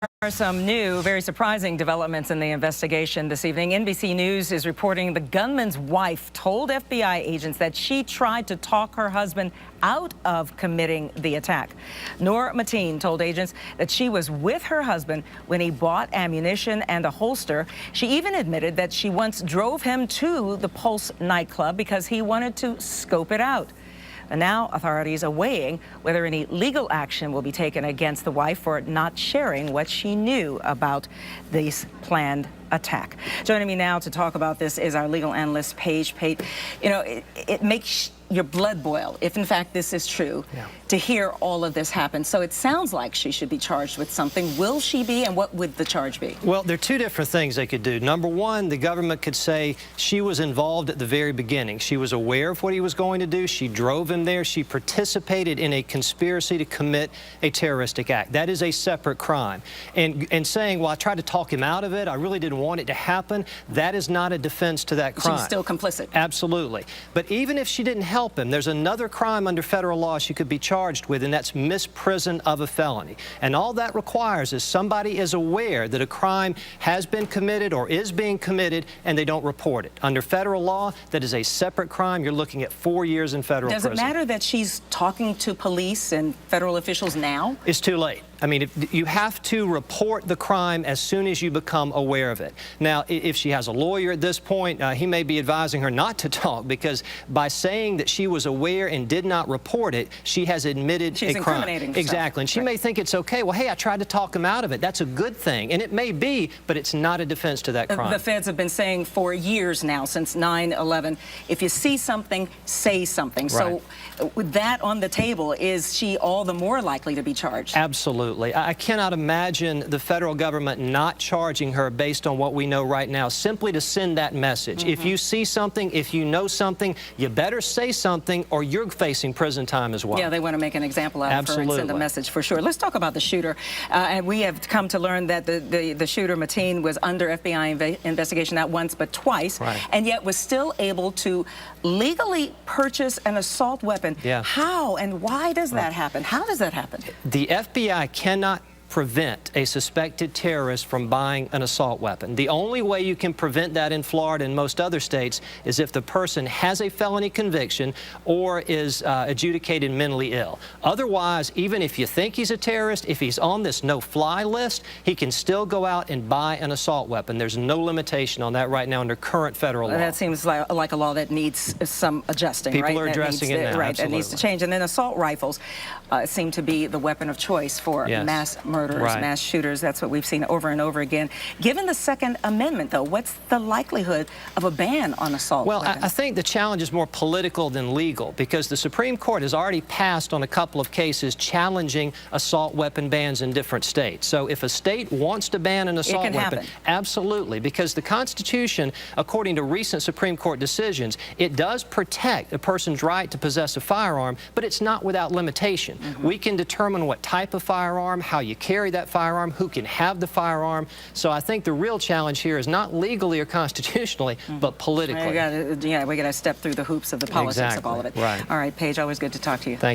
There are some new, very surprising developments in the investigation this evening. NBC News is reporting the gunman's wife told FBI agents that she tried to talk her husband out of committing the attack. Noor Mateen told agents that she was with her husband when he bought ammunition and a holster. She even admitted that she once drove him to the Pulse nightclub because he wanted to scope it out. And now authorities are weighing whether any legal action will be taken against the wife for not sharing what she knew about this planned attack. Joining me now to talk about this is our legal analyst, Pate. You know, it makes your blood boil, if in fact this is true, to hear all of this happen. So it sounds like she should be charged with something. Will she be, and what would the charge be? Well, there are two different things they could do. Number one, the government could say she was involved at the very beginning. She was aware of what he was going to do. She drove him there. She participated in a conspiracy to commit a terroristic act. That is a separate crime. And saying, well, I tried to talk him out of it, I really didn't want it to happen, that is not a defense to that crime. She's still complicit. Absolutely. But even if she didn't help him, there's another crime under federal law she could be charged with, and that's misprision of a felony. And all that requires is somebody is aware that a crime has been committed or is being committed, and they don't report it. Under federal law, that is a separate crime. You're looking at 4 years in federal prison. Does it matter that she's talking to police and federal officials now? It's too late. I mean, you have to report the crime as soon as you become aware of it. Now, if she has a lawyer at this point, he may be advising her not to talk, because by saying that she was aware and did not report it, she has admitted a crime. She's incriminating herself. Exactly. And she may think it's okay. Well, hey, I tried to talk him out of it. That's a good thing. And it may be, but it's not a defense to that crime. The feds have been saying for years now, since 9/11, if you see something, say something. Right. So with that on the table, is she all the more likely to be charged? Absolutely. I cannot imagine the federal government not charging her based on what we know right now, simply to send that message. If you see something, if you know something, you better say something, or you're facing prison time as well. Yeah, they want to make an example out of her and send a message for sure. Let's talk about the shooter. And we have come to learn that the shooter, Mateen, was under FBI investigation not once but twice, and yet was still able to legally purchase an assault weapon. How and why does that happen? How does that happen? The FBI cannot prevent a suspected terrorist from buying an assault weapon. The only way you can prevent that in Florida and most other states is if the person has a felony conviction or is adjudicated mentally ill. Otherwise, even if you think he's a terrorist, if he's on this no-fly list, he can still go out and buy an assault weapon. There's no limitation on that right now under current federal law. That seems like a law that needs some adjusting, right? People are addressing it now, right, that needs to change. And then assault rifles seem to be the weapon of choice for mass murderers, mass shooters. That's what we've seen over and over again. Given the Second Amendment, though, what's the likelihood of a ban on assault weapons? I think the challenge is more political than legal, because the Supreme Court has already passed on a couple of cases challenging assault weapon bans in different states. So if a state wants to ban an assault weapon, absolutely, because the Constitution, according to recent Supreme Court decisions, it does protect a person's right to possess a firearm, but it's not without limitation. We can determine what type of firearm, how you carry that firearm, who can have the firearm. So I think the real challenge here is not legally or constitutionally, but politically. We got to step through the hoops of the politics of all of it. Right. All right, Paige, always good to talk to you. Thank you.